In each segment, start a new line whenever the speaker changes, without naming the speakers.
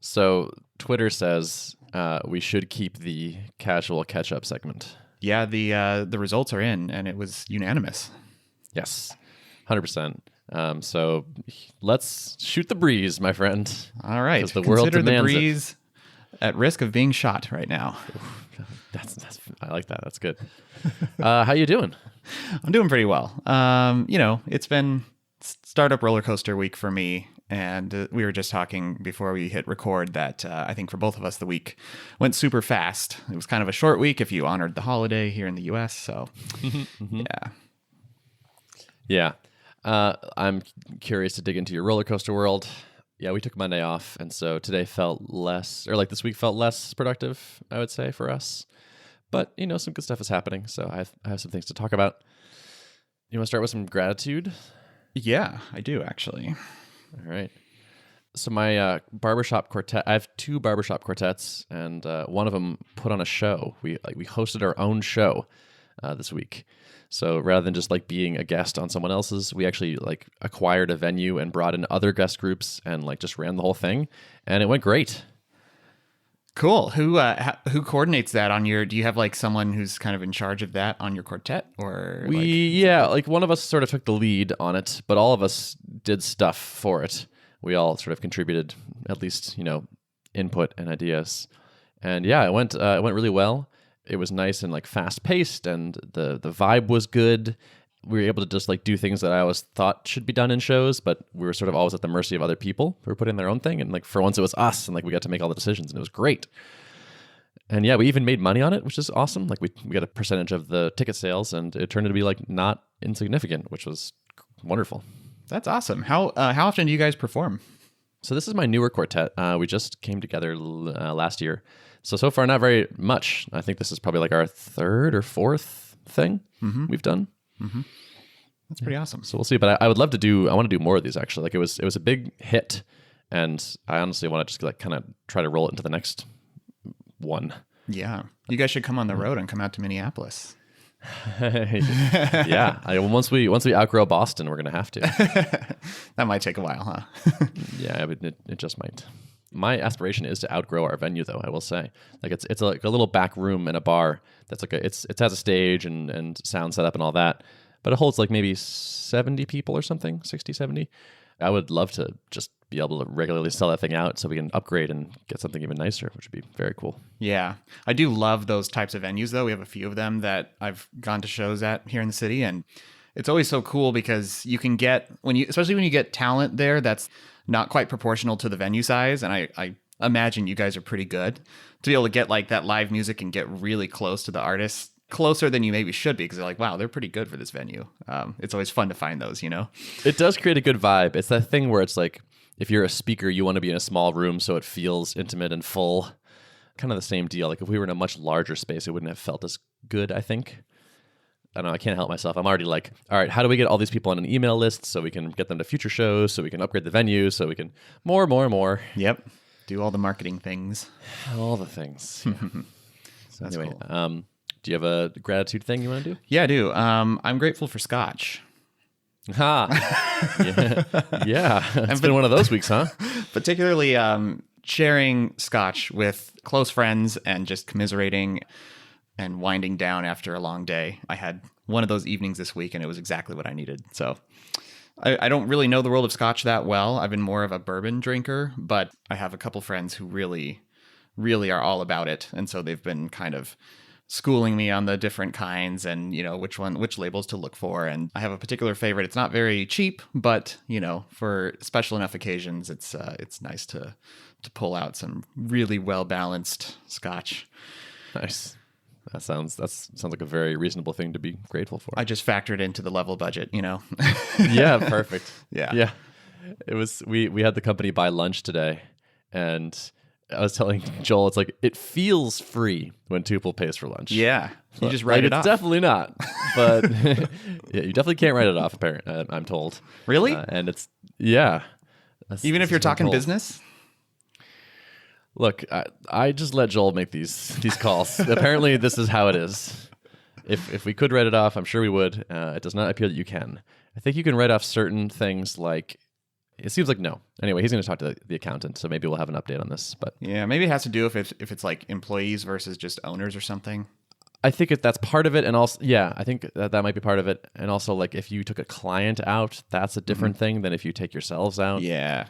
So Twitter says we should keep the casual catch-up segment.
Yeah, the results are in, and it was unanimous.
Yes, 100%. So let's shoot the breeze, my friend.
All right.
The world
Consider the
demands
breeze at risk of being shot right now.
That's I like that. That's good. How you doing?
I'm doing pretty well. It's been startup roller coaster week for me. And we were just talking before we hit record that I think for both of us, the week went super fast. It was kind of a short week if you honored the holiday here in the U.S. So, yeah.
Yeah. I'm curious to dig into your roller coaster world. Yeah, we took Monday off. And so today felt this week felt less productive, I would say, for us. But, some good stuff is happening. So I have some things to talk about. You want to start with some gratitude?
Yeah, I do, actually.
All right. So my barbershop quartet, I have two barbershop quartets, and one of them put on a show. We hosted our own show this week. So rather than just being a guest on someone else's, we actually acquired a venue and brought in other guest groups and just ran the whole thing, and it went great.
Cool. Who coordinates that on your? Do you have someone who's kind of in charge of that on your quartet, or
one of us sort of took the lead on it, but all of us did stuff for it. We all sort of contributed at least input and ideas, and it went really well. It was nice and fast paced, and the vibe was good. We were able to just do things that I always thought should be done in shows, but we were sort of always at the mercy of other people who were putting their own thing. And for once it was us, and we got to make all the decisions, and it was great. And yeah, we even made money on it, which is awesome. We got a percentage of the ticket sales, and it turned out to be not insignificant, which was wonderful.
That's awesome. How often do you guys perform?
So this is my newer quartet. We just came together last year. So far, not very much. I think this is probably our third or fourth thing we've done.
Mm-hmm. That's pretty awesome.
So we'll see. But I would love to I want to do more of these, actually. It was a big hit, and I honestly want to just kind of try to roll it into the next one.
Yeah. You guys should come on the road and come out to Minneapolis.
Yeah. Once we outgrow Boston, we're going to have to.
That might take a while, huh?
Yeah, it just might. My aspiration is to outgrow our venue, though, I will say. It's a little back room in a bar that's it has a stage and sound setup and all that, but it holds maybe 70 people or something, 60, 70. I would love to just be able to regularly sell that thing out so we can upgrade and get something even nicer, which would be very cool.
Yeah. I do love those types of venues, though. We have a few of them that I've gone to shows at here in the city, and it's always so cool because you can get, especially when you get talent there that's not quite proportional to the venue size, and I imagine you guys are pretty good to be able to get that live music and get really close to the artists, closer than you maybe should be, because they're wow, they're pretty good for this venue. It's always fun to find those,
It does create a good vibe. It's that thing where it's if you're a speaker, you want to be in a small room so it feels intimate and full. Kind of the same deal. If we were in a much larger space, it wouldn't have felt as good, I think. I don't know, I can't help myself. I'm already all right, how do we get all these people on an email list so we can get them to future shows, so we can upgrade the venue, so we can more.
Yep. Do all the marketing things.
All the things. Yeah. So
That's
anyway,
cool.
do you have a gratitude thing you want to do?
Yeah, I do. I'm grateful for Scotch.
Yeah. It's been one of those weeks, huh?
Particularly sharing Scotch with close friends and just commiserating and winding down after a long day. I had one of those evenings this week, and it was exactly what I needed. So I don't really know the world of Scotch that well. I've been more of a bourbon drinker, but I have a couple friends who really, really are all about it. And so they've been kind of schooling me on the different kinds and, which labels to look for. And I have a particular favorite. It's not very cheap, but, for special enough occasions, it's nice to pull out some really well-balanced Scotch.
Nice. That sounds like a very reasonable thing to be grateful for.
I just factored into the level budget,
Yeah, perfect.
Yeah.
It was we had the company buy lunch today, and I was telling Joel, it's it feels free when Tuple pays for lunch.
Yeah, you just write it off.
It's definitely not, but yeah, you definitely can't write it off. Apparently, I'm told.
Really?
And it's
even if you're talking business.
Look, I just let Joel make these calls. Apparently, this is how it is. If we could write it off, I'm sure we would. It does not appear that you can. I think you can write off certain things it seems like no. Anyway, he's going to talk to the accountant, so maybe we'll have an update on this. But
yeah, maybe it has to do if it's like employees versus just owners or something.
I think that's part of it, and also, yeah, I think that might be part of it, and also like if you took a client out, that's a different thing than if you take yourselves out.
Yeah.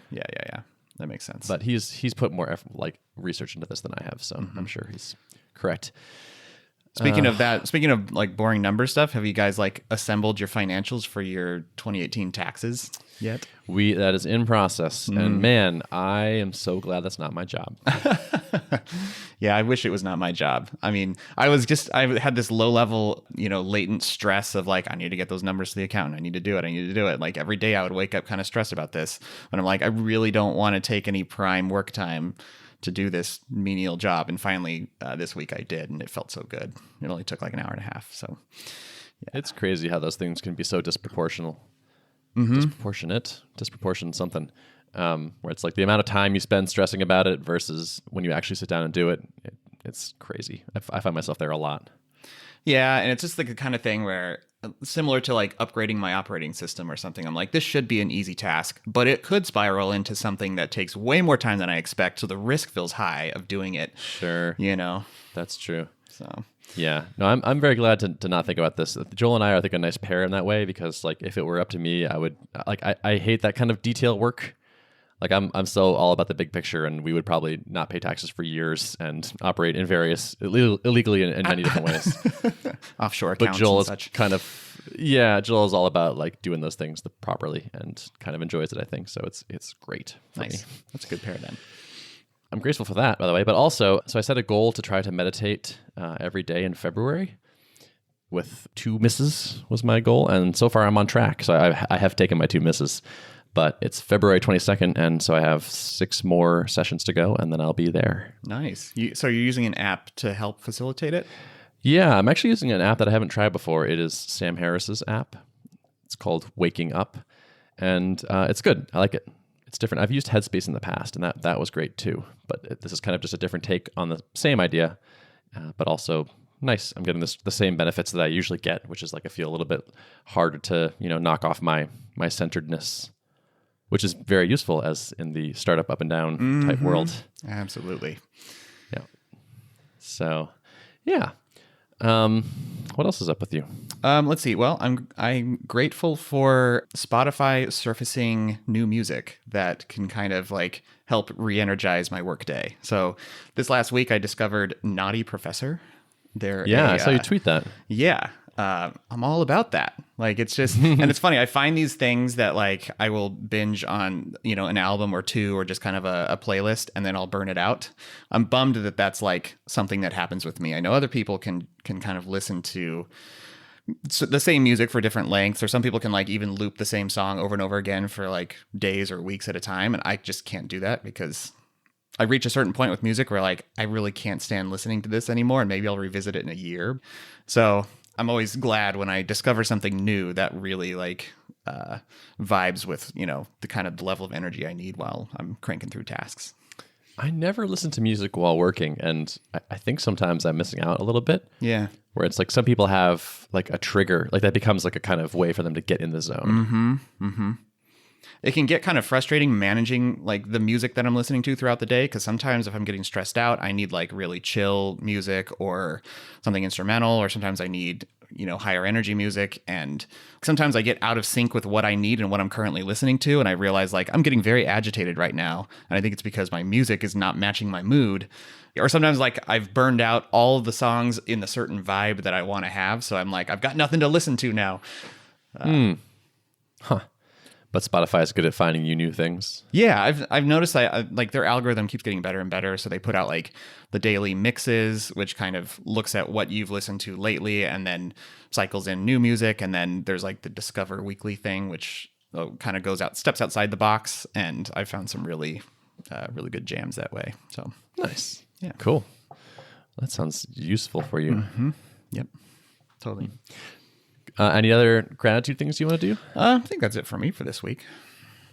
That makes sense.
But he's put more like research into this than I have, so I'm sure he's correct.
Speaking of like boring number stuff, have you guys like assembled your financials for your 2018 taxes yet?
That is in process, and man, I am so glad that's not my job.
Yeah, I wish it was not my job. I mean, I had this low level, latent stress of like, I need to get those numbers to the accountant. I need to do it. Like every day I would wake up kind of stressed about this. But I'm like, I really don't want to take any prime work time to do this menial job. And finally, this week I did, and it felt so good. It only took like an hour and a half. So
yeah. It's crazy how those things can be so disproportional. Disproportion something. Where it's like the amount of time you spend stressing about it versus when you actually sit down and do it. It's crazy. I find myself there a lot.
Yeah, and it's just like the kind of thing where, similar to like upgrading my operating system or something, I'm like, this should be an easy task, but it could spiral into something that takes way more time than I expect. So the risk feels high of doing it.
Sure. That's true.
So
yeah, no, I'm very glad to not think about this. Joel and I are, I think, a nice pair in that way, because like if it were up to me, I would like, I hate that kind of detail work. Like I'm so all about the big picture, and we would probably not pay taxes for years and operate in various illegally in many different ways.
Offshore accounts.
But Joel
and
is
such.
Joel is all about like doing those things properly and kind of enjoys it, I think. So it's great for me.
That's a good pair then.
I'm grateful for that, by the way. But also, so I set a goal to try to meditate every day in February. With 2 misses was my goal, and so far I'm on track. So I have taken my 2 misses. But it's February 22nd, and so I have 6 more sessions to go, and then I'll be there.
Nice. So you're using an app to help facilitate it?
Yeah, I'm actually using an app that I haven't tried before. It is Sam Harris's app. It's called Waking Up, and it's good. I like it. It's different. I've used Headspace in the past, and that was great too. But this is kind of just a different take on the same idea, but also nice. I'm getting the same benefits that I usually get, which is like I feel a little bit harder to knock off my centeredness, which is very useful as in the startup up and down type world.
Absolutely.
Yeah. So, yeah. What else is up with you?
Let's see. Well, I'm grateful for Spotify surfacing new music that can kind of like help re-energize my workday. So this last week I discovered Naughty Professor.
I saw you tweet that.
Yeah. I'm all about that. Like, it's just, and it's funny. I find these things that like I will binge on, an album or 2 or just kind of a playlist, and then I'll burn it out. I'm bummed that that's like something that happens with me. I know other people can kind of listen to the same music for different lengths, or some people can like even loop the same song over and over again for like days or weeks at a time. And I just can't do that, because I reach a certain point with music where like I really can't stand listening to this anymore, and maybe I'll revisit it in a year. So I'm always glad when I discover something new that really like vibes with, the kind of level of energy I need while I'm cranking through tasks.
I never listen to music while working, and I think sometimes I'm missing out a little bit.
Yeah.
Where it's like some people have like a trigger, like that becomes like a kind of way for them to get in the zone.
It can get kind of frustrating managing like the music that I'm listening to throughout the day, because sometimes if I'm getting stressed out, I need like really chill music or something instrumental, or sometimes I need, higher energy music. And sometimes I get out of sync with what I need and what I'm currently listening to. And I realize like I'm getting very agitated right now. And I think it's because my music is not matching my mood. Or sometimes like I've burned out all of the songs in the certain vibe that I want to have. So I'm like, I've got nothing to listen to now.
But Spotify is good at finding you new things.
Yeah, I've noticed like their algorithm keeps getting better and better. So they put out like the daily mixes, which kind of looks at what you've listened to lately and then cycles in new music. And then there's like the Discover Weekly thing, which kind of steps outside the box. And I found some really, really good jams that way. So
nice.
Yeah.
Cool. That sounds useful for you.
Yep. Totally.
Any other gratitude things you want to do?
I think that's it for me for this week.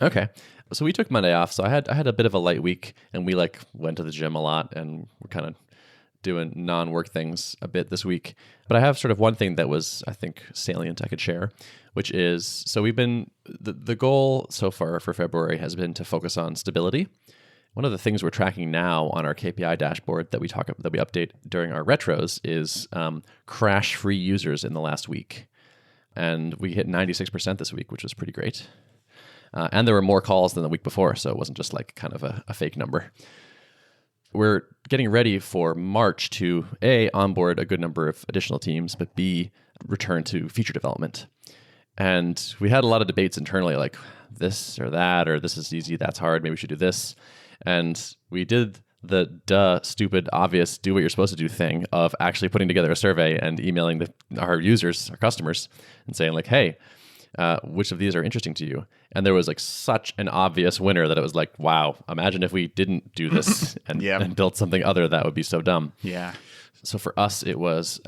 Okay. So we took Monday off. So I had a bit of a light week, and we like went to the gym a lot, and we're kind of doing non-work things a bit this week. But I have sort of one thing that was, I think, salient I could share, which is, so we've been, the goal so far for February has been to focus on stability. One of the things we're tracking now on our KPI dashboard that we update during our retros is crash-free users in the last week. And we hit 96% this week, which was pretty great. And there were more calls than the week before, so it wasn't just like kind of a fake number. We're getting ready for March to A, onboard a good number of additional teams, but B, return to feature development. And we had a lot of debates internally, like this or that, or this is easy, that's hard, maybe we should do this. And we did the stupid, obvious, do what you're supposed to do thing of actually putting together a survey and emailing our users, our customers, and saying like, hey, which of these are interesting to you? And there was like such an obvious winner that it was like, wow, imagine if we didn't do this and built something other, that would be so dumb.
Yeah.
So for us, it was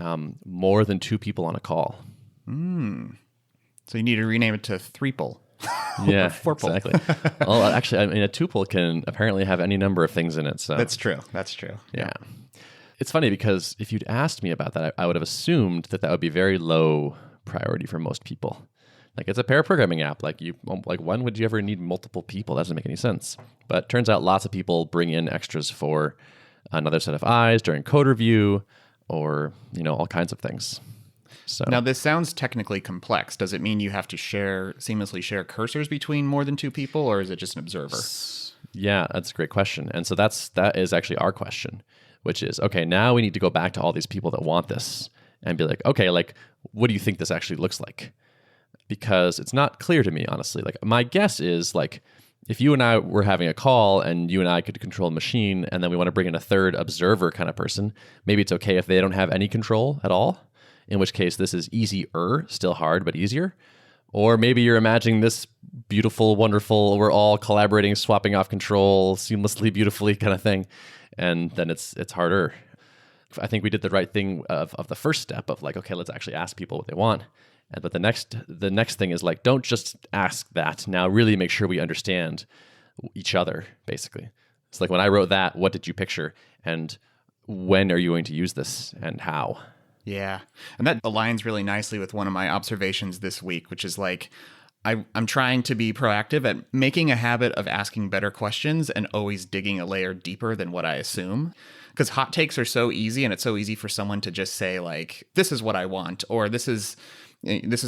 more than 2 people on a call.
So you need to rename it to Threeple.
Yeah,
Fourple.
Exactly. Well, actually, I mean, a tuple can apparently have any number of things in it. So
That's true.
Yeah. It's funny because if you'd asked me about that, I would have assumed that would be very low priority for most people. Like, it's a pair programming app. Like, when would you ever need multiple people? That doesn't make any sense. But turns out lots of people bring in extras for another set of eyes during code review, or all kinds of things. So
now this sounds technically complex. Does it mean you have to seamlessly share cursors between more than 2 people, or is it just an observer?
Yeah, that's a great question. And so that is actually our question, which is, okay, now we need to go back to all these people that want this and be like, okay, like, what do you think this actually looks like? Because it's not clear to me, honestly. Like, my guess is, like, if you and I were having a call and you and I could control a machine, and then we want to bring in a third observer kind of person, maybe it's okay if they don't have any control at all, in which case this is easier, still hard, but easier. Or maybe you're imagining this beautiful, wonderful, we're all collaborating, swapping off control seamlessly, beautifully kind of thing. And then it's harder. I think we did the right thing of the first step of like, okay, let's actually ask people what they want. But the next thing is like, don't just ask that. Now really make sure we understand each other, basically. It's like when I wrote that, what did you picture? And when are you going to use this and how?
Yeah. And that aligns really nicely with one of my observations this week, which is like, I'm trying to be proactive at making a habit of asking better questions and always digging a layer deeper than what I assume. Because hot takes are so easy, and it's so easy for someone to just say like, this is what I want, or this is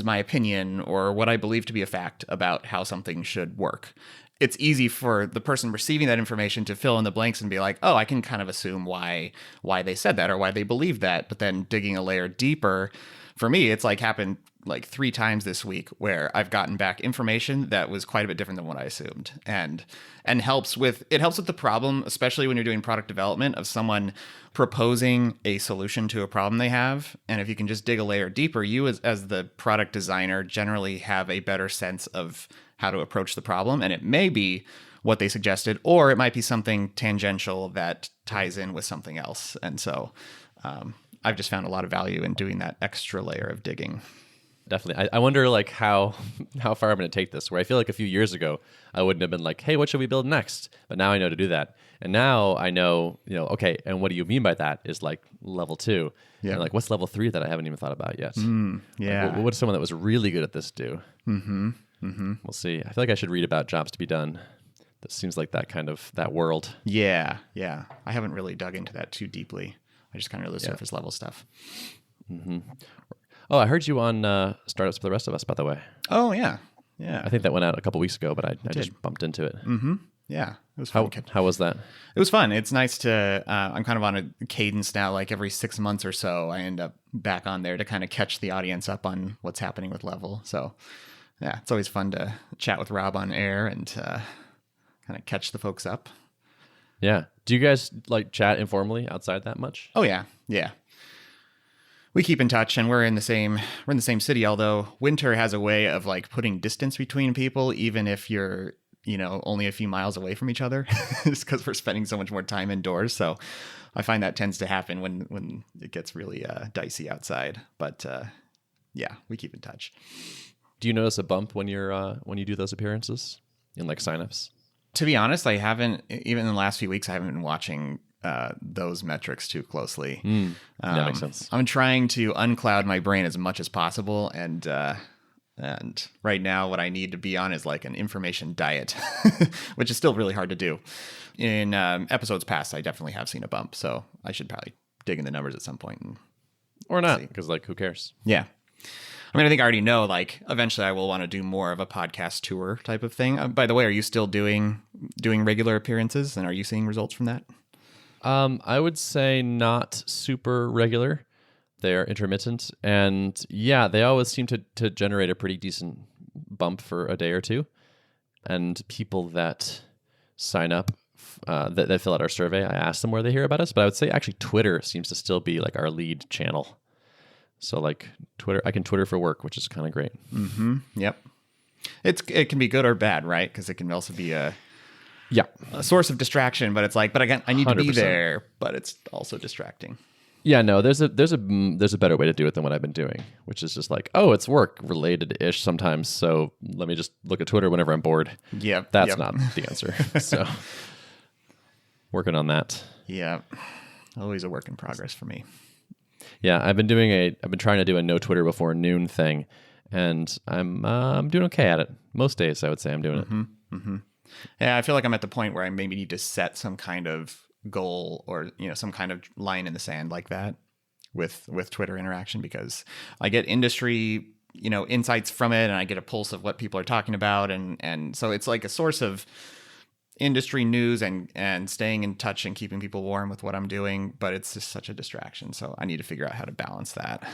my opinion, or what I believe to be a fact about how something should work. It's easy for the person receiving that information to fill in the blanks and be like, oh, I can kind of assume why they said that or why they believe that. But then digging a layer deeper, for me, it's like happened like 3 times this week where I've gotten back information that was quite a bit different than what I assumed, and helps with the problem, especially when you're doing product development, of someone proposing a solution to a problem they have. And if you can just dig a layer deeper, you as the product designer generally have a better sense of how to approach the problem. And it may be what they suggested, or it might be something tangential that ties in with something else. And so I've just found a lot of value in doing that extra layer of digging.
Definitely. I wonder like how far I'm going to take this, where I feel like a few years ago, I wouldn't have been like, hey, what should we build next? But now I know to do that. And now I know, okay, and what do you mean by that is like level 2. Yeah. And like, what's level 3 that I haven't even thought about yet?
Yeah.
Like, what would someone that was really good at this do?
Mm-hmm. Mm-hmm.
We'll see. I feel like I should read about jobs to be done. That seems like that world.
Yeah. Yeah. I haven't really dug into that too deeply. I just kind of know the surface level stuff.
Mm-hmm. Oh, I heard you on Startups for the Rest of Us, by the way.
Oh, yeah. Yeah.
I think that went out a couple weeks ago, but I just bumped into it.
Mm-hmm. Yeah. It was fun.
How was that?
It was fun. It's nice to, I'm kind of on a cadence now, like every 6 months or so, I end up back on there to kind of catch the audience up on what's happening with Level. So, yeah, it's always fun to chat with Rob on air and kind of catch the folks up.
Yeah. Do you guys like chat informally outside that much?
Oh, yeah. Yeah. We keep in touch, and we're in the same city, although Winter has a way of like putting distance between people, even if you're, only a few miles away from each other, just because we're spending so much more time indoors. So I find that tends to happen when it gets really dicey outside. But yeah, we keep in touch.
Do you notice a bump when you do those appearances in like signups?
To be honest, I haven't, even in the last few weeks, I haven't been watching those metrics too closely.
That makes sense.
I'm trying to uncloud my brain as much as possible, and right now what I need to be on is like an information diet, which is still really hard to do. In episodes past, I definitely have seen a bump, so I should probably dig in the numbers at some point.
Or not, because like, who cares?
Yeah. I mean, I think I already know, like, eventually I will want to do more of a podcast tour type of thing. By the way, are you still doing regular appearances, and are you seeing results from that?
I would say not super regular. They're intermittent. And yeah, they always seem to generate a pretty decent bump for a day or two. And people that sign up, that fill out our survey, I ask them where they hear about us. But I would say actually Twitter seems to still be like our lead channel. So like Twitter, I can Twitter for work, which is kind of great.
Mm-hmm. Yep. It can be good or bad, right? Because it can also be a source of distraction. But it's like, but again, I need 100%. To be there, but it's also distracting.
Yeah, no, there's a better way to do it than what I've been doing, which is just like, oh, it's work related-ish sometimes, so let me just look at Twitter whenever I'm bored.
Yep.
That's not the answer. So working on that.
Yeah. Always a work in progress for me.
Yeah, I've been trying to do a no Twitter before noon thing, and I'm doing okay at it. Most days I would say I'm doing it.
Mm-hmm. Yeah, I feel like I'm at the point where I maybe need to set some kind of goal or some kind of line in the sand like that with Twitter interaction, because I get industry insights from it, and I get a pulse of what people are talking about, and so it's like a source of industry news and staying in touch and keeping people warm with what I'm doing, but it's just such a distraction, so I need to figure out how to balance that.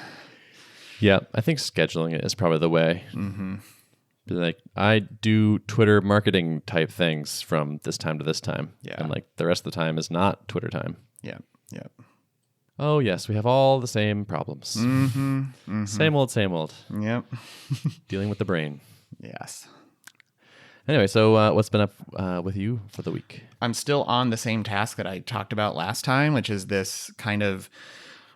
Yeah, I think scheduling it is probably the way.
Mm-hmm.
Like, I do Twitter marketing type things from this time to this time.
Yeah.
And like the rest of the time is not Twitter time.
Yeah. Yeah.
Oh, yes. We have all the same problems.
Mm-hmm. Mm-hmm.
Same old.
Yep.
Dealing with the brain.
Yes.
Anyway, so what's been up with you for the week?
I'm still on the same task that I talked about last time, which is this kind of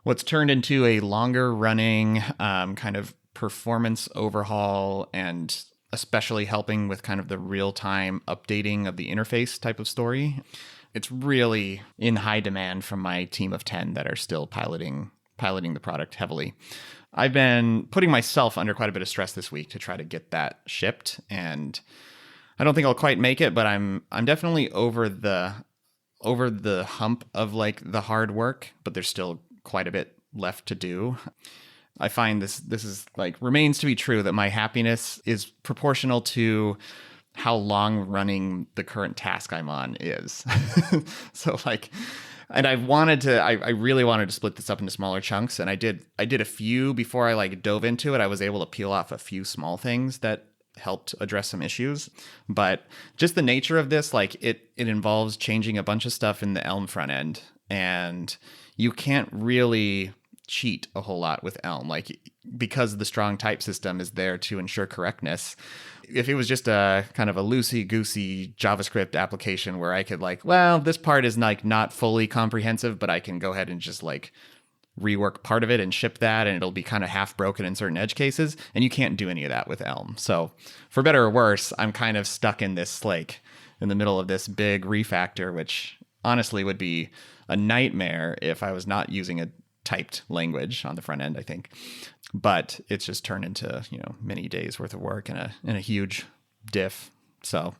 what's turned into a longer running kind of performance overhaul, and especially helping with kind of the real-time updating of the interface type of story. It's really in high demand from my team of 10 that are still piloting the product heavily. I've been putting myself under quite a bit of stress this week to try to get that shipped, and I don't think I'll quite make it, but I'm definitely over the hump of like the hard work, but there's still quite a bit left to do. I find this is like remains to be true that my happiness is proportional to how long running the current task I'm on is. So like, and I really wanted to split this up into smaller chunks, and I did a few before I like dove into it. I was able to peel off a few small things that helped address some issues, but just the nature of this, like it involves changing a bunch of stuff in the Elm front end, and you can't really cheat a whole lot with Elm, like because the strong type system is there to ensure correctness. If it was just a kind of a loosey-goosey JavaScript application where I could like, well, this part is like not fully comprehensive, but I can go ahead and just like rework part of it and ship that, and it'll be kind of half broken in certain edge cases, and you can't do any of that with Elm. So for better or worse, I'm kind of stuck in this like in the middle of this big refactor, which honestly would be a nightmare if I was not using a typed language on the front end, I think. But it's just turned into, many days worth of work and a huge diff. So,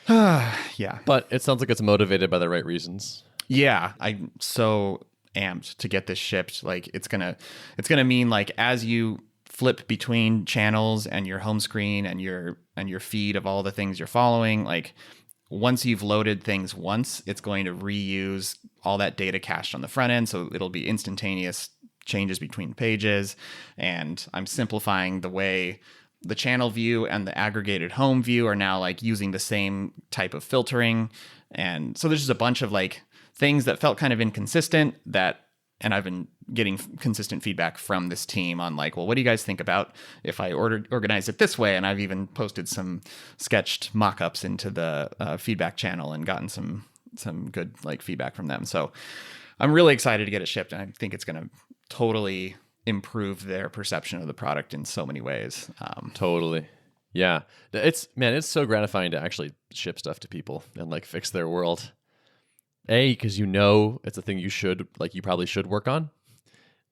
yeah.
But it sounds like it's motivated by the right reasons.
Yeah, I'm so amped to get this shipped. Like it's gonna mean like as you flip between channels and your home screen and your feed of all the things you're following, like once you've loaded things once, it's going to reuse all that data cached on the front end. So it'll be instantaneous changes between pages. And I'm simplifying the way the channel view and the aggregated home view are now like using the same type of filtering. And so there's just a bunch of like things that felt kind of inconsistent and I've been getting consistent feedback from this team on like, well, what do you guys think about if I organize it this way? And I've even posted some sketched mock-ups into the feedback channel and gotten some good like feedback from them. So I'm really excited to get it shipped, and I think it's going to totally improve their perception of the product in so many ways.
Totally. Yeah. It's so gratifying to actually ship stuff to people and like fix their world. because you know it's a thing you probably should work on.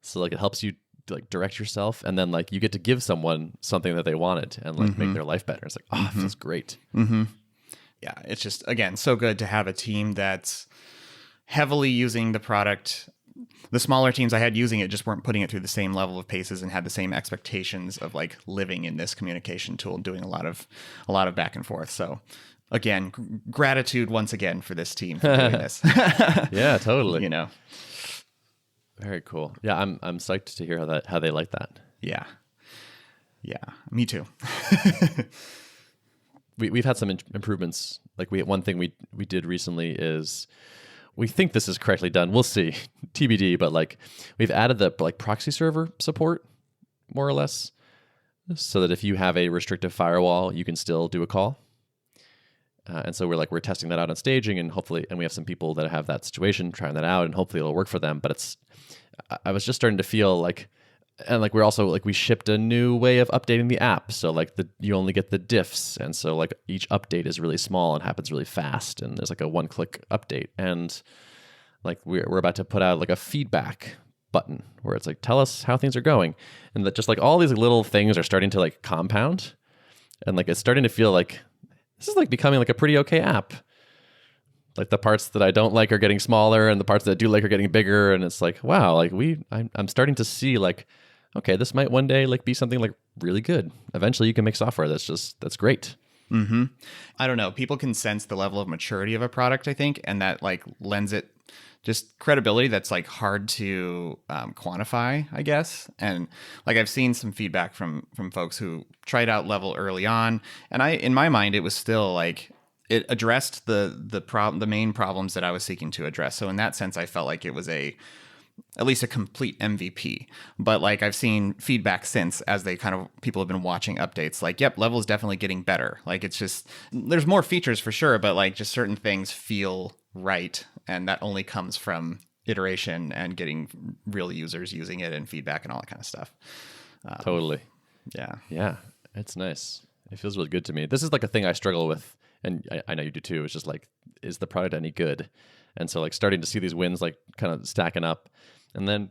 So like it helps you like direct yourself, and then like you get to give someone something that they wanted and like make their life better. It's like, it feels great.
Yeah, it's just, again, so good to have a team that's heavily using the product. The smaller teams I had using it just weren't putting it through the same level of paces and had the same expectations of like living in this communication tool, doing a lot of back and forth. So again, gratitude once again for this team for doing this.
Yeah, totally.
You know,
very cool. Yeah, I'm psyched to hear how they like that.
Yeah, me too.
We've had some improvements. Like one thing we did recently is, we think this is correctly done. We'll see, TBD. But like we've added the like proxy server support, more or less, so that if you have a restrictive firewall, you can still do a call. And so we're testing that out on staging, and we have some people that have that situation trying that out, and hopefully it'll work for them. But I was just starting to feel like. And like we're also like we shipped a new way of updating the app, so like you only get the diffs, and so like each update is really small and happens really fast, and there's like a one-click update, and like we're about to put out like a feedback button where it's like, tell us how things are going, and that just like all these little things are starting to like compound, and like it's starting to feel like this is like becoming like a pretty okay app. Like the parts that I don't like are getting smaller, and the parts that I do like are getting bigger, and it's like, wow, like I'm starting to see like, okay, this might one day like be something like really good. Eventually you can make software that's great.
I don't know. People can sense the level of maturity of a product, I think, and that like lends it just credibility that's like hard to quantify, I guess. And like I've seen some feedback from folks who tried out Level early on, and in my mind, it was still like it addressed the main problems that I was seeking to address. So in that sense, I felt like it was at least a complete MVP. But like I've seen feedback since, as people have been watching updates, like, yep, Level is definitely getting better. Like it's just, there's more features for sure, but like just certain things feel right. And that only comes from iteration and getting real users using it and feedback and all that kind of stuff.
Totally.
Yeah.
Yeah. It's nice. It feels really good to me. This is like a thing I struggle with, and I know you do too. It's just like, is the product any good? And so like starting to see these wins like kind of stacking up, and then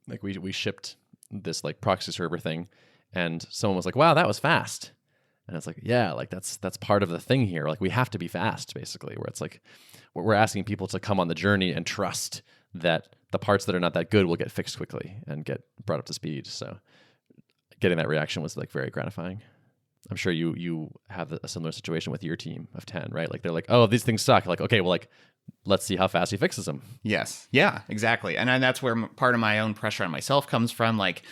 like we shipped this like proxy server thing, and someone was like, wow, that was fast. And it's like, yeah, like that's part of the thing here. Like we have to be fast, basically, where it's like we're asking people to come on the journey and trust that the parts that are not that good will get fixed quickly and get brought up to speed. So getting that reaction was like very gratifying. I'm sure you have a similar situation with your team of 10, right? Like they're like, oh, these things suck. Like, okay, well, like let's see how fast he fixes them.
Yes. Yeah, exactly. And that's where part of my own pressure on myself comes from. Like,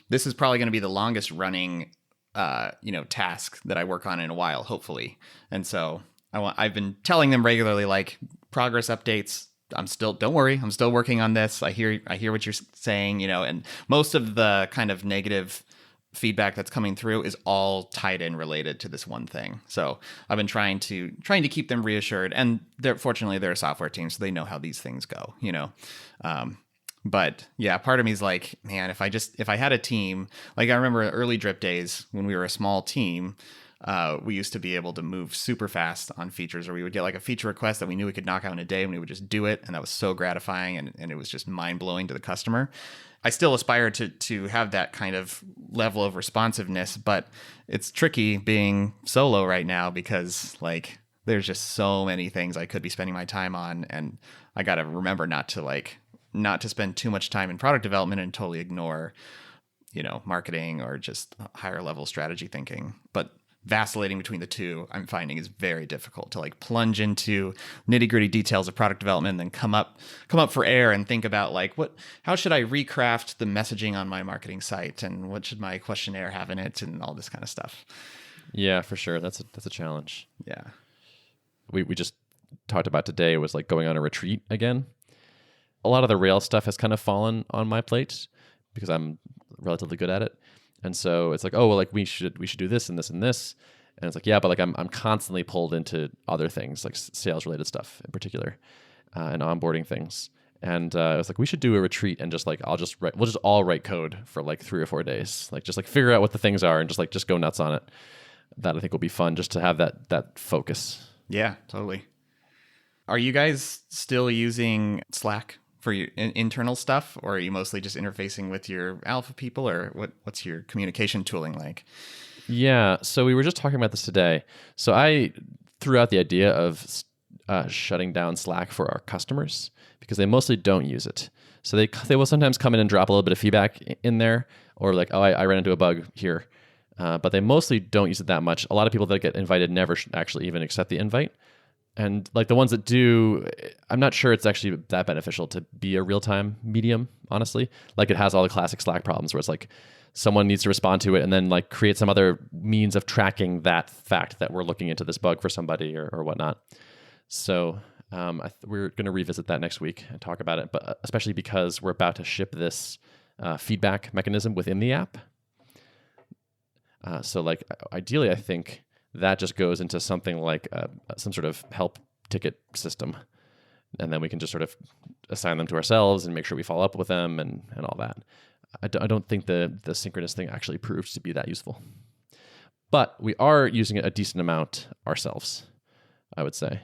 this is probably going to be the longest running, task that I work on in a while, hopefully. And so I've been telling them regularly, like, progress updates. Don't worry, I'm still working on this. I hear what you're saying, and most of the kind of negative feedback that's coming through is all tied in related to this one thing. So I've been trying to keep them reassured, and fortunately they're a software team, so they know how these things go, but yeah, part of me is like, man, if I had a team, like I remember early Drip days when we were a small team, we used to be able to move super fast on features, or we would get like a feature request that we knew we could knock out in a day, and we would just do it. And that was so gratifying, and it was just mind blowing to the customer. I still aspire to have that kind of level of responsiveness, but it's tricky being solo right now because like there's just so many things I could be spending my time on, and I got to remember not to spend too much time in product development and totally ignore, marketing or just higher level strategy thinking. But vacillating between the two, I'm finding, is very difficult to like plunge into nitty gritty details of product development and then come up for air and think about like, how should I recraft the messaging on my marketing site, and what should my questionnaire have in it, and all this kind of stuff.
Yeah, for sure. That's a challenge.
Yeah.
We just talked about today was like going on a retreat again. A lot of the Rails stuff has kind of fallen on my plate because I'm relatively good at it. And so it's like, oh, well, like we should do this and this and this. And it's like, yeah, but like I'm constantly pulled into other things, like sales related stuff in particular, and onboarding things. And I was like, we should do a retreat and just like, we'll just all write code for like 3 or 4 days. Like just like figure out what the things are and just go nuts on it. That I think will be fun, just to have that focus.
Yeah, totally. Are you guys still using Slack for your internal stuff, or are you mostly just interfacing with your alpha people, or what's your communication tooling like?
Yeah, so we were just talking about this today. So I threw out the idea of shutting down Slack for our customers because they mostly don't use it. So they will sometimes come in and drop a little bit of feedback in there, or like, oh, I ran into a bug here. But they mostly don't use it that much. A lot of people that get invited never actually even accept the invite. And like the ones that do, I'm not sure it's actually that beneficial to be a real-time medium, honestly. Like it has all the classic Slack problems where it's like someone needs to respond to it and then like create some other means of tracking that fact that we're looking into this bug for somebody or whatnot. So we're going to revisit that next week and talk about it, but especially because we're about to ship this feedback mechanism within the app. So like ideally, I think that just goes into something like some sort of help ticket system. And then we can just sort of assign them to ourselves and make sure we follow up with them and all that. I don't think the synchronous thing actually proves to be that useful. But we are using it a decent amount ourselves, I would say.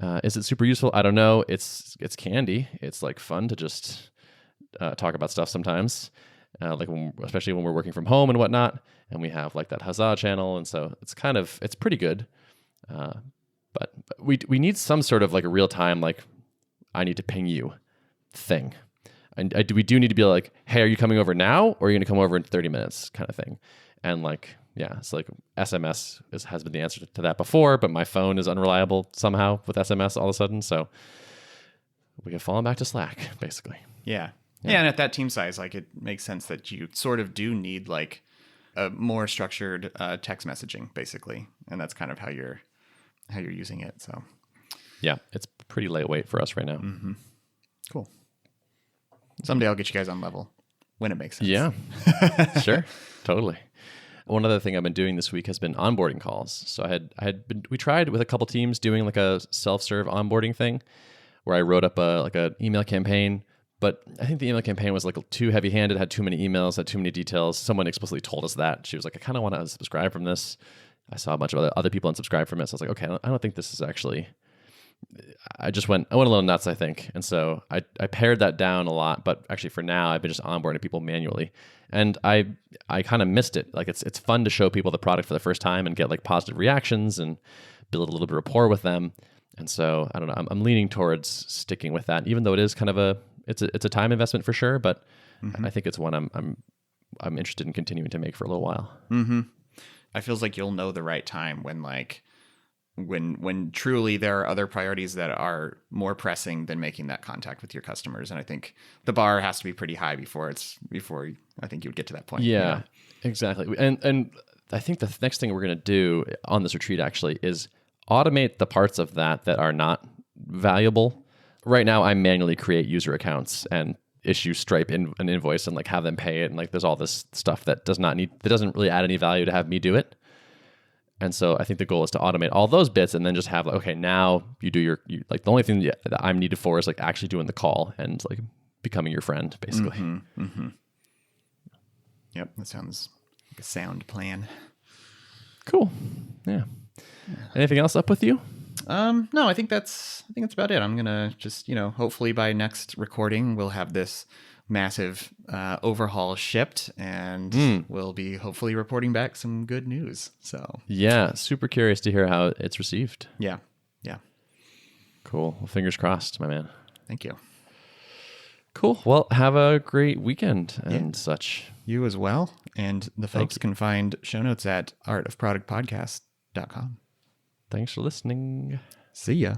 Is it super useful? I don't know. It's candy. It's like fun to just talk about stuff sometimes. Like especially when we're working from home and whatnot, and we have like that Huzzah channel, and so it's pretty good. But we need some sort of like a real time, like I need to ping you thing, and we do need to be like, hey, are you coming over now, or are you going to come over in 30 minutes, kind of thing. And like, yeah, it's like SMS has been the answer to that before, but my phone is unreliable somehow with SMS all of a sudden, so we have fallen back to Slack basically.
Yeah. Yeah, and at that team size, like it makes sense that you sort of do need like a more structured text messaging, basically, and that's kind of how you're using it. So,
yeah, it's pretty lightweight for us right now.
Mm-hmm. Cool. Someday I'll get you guys on level when it makes sense.
Yeah, sure, totally. One other thing I've been doing this week has been onboarding calls. So we tried with a couple teams doing like a self-serve onboarding thing, where I wrote up a email campaign. But I think the email campaign was like too heavy-handed, had too many emails, had too many details. Someone explicitly told us that. She was like, I kind of want to unsubscribe from this. I saw a bunch of other people unsubscribe from it. So I was like, okay, I don't think this is actually... I went a little nuts, I think. And so I pared that down a lot. But actually for now, I've been just onboarding people manually. And I kind of missed it. Like it's fun to show people the product for the first time and get like positive reactions and build a little bit of rapport with them. And so I don't know, I'm leaning towards sticking with that, even though it is kind of it's a time investment for sure, but I think it's one I'm interested in continuing to make for a little while.
Mm-hmm. I feels like you'll know the right time when truly there are other priorities that are more pressing than making that contact with your customers. And I think the bar has to be pretty high before I think you would get to that point.
Yeah,
you know?
Exactly. And I think the next thing we're going to do on this retreat actually is automate the parts of that are not valuable. Right now, I manually create user accounts and issue Stripe an invoice and like have them pay it. And like there's all this stuff that doesn't really add any value to have me do it. And so I think the goal is to automate all those bits and then just have like, okay, now you do like the only thing that I'm needed for is like actually doing the call and like becoming your friend, basically.
Mm-hmm, mm-hmm. Yep, that sounds like a sound plan.
Cool. Yeah. Anything else up with you?
No, I think that's about it. I'm gonna just, hopefully by next recording we'll have this massive overhaul shipped, and we'll be hopefully reporting back some good news. So
yeah, super curious to hear how it's received.
Yeah.
Cool. Well, fingers crossed, my man.
Thank you.
Cool. Well, have a great weekend and such.
You as well. And the folks can find show notes at artofproductpodcast.com.
Thanks for listening.
See ya.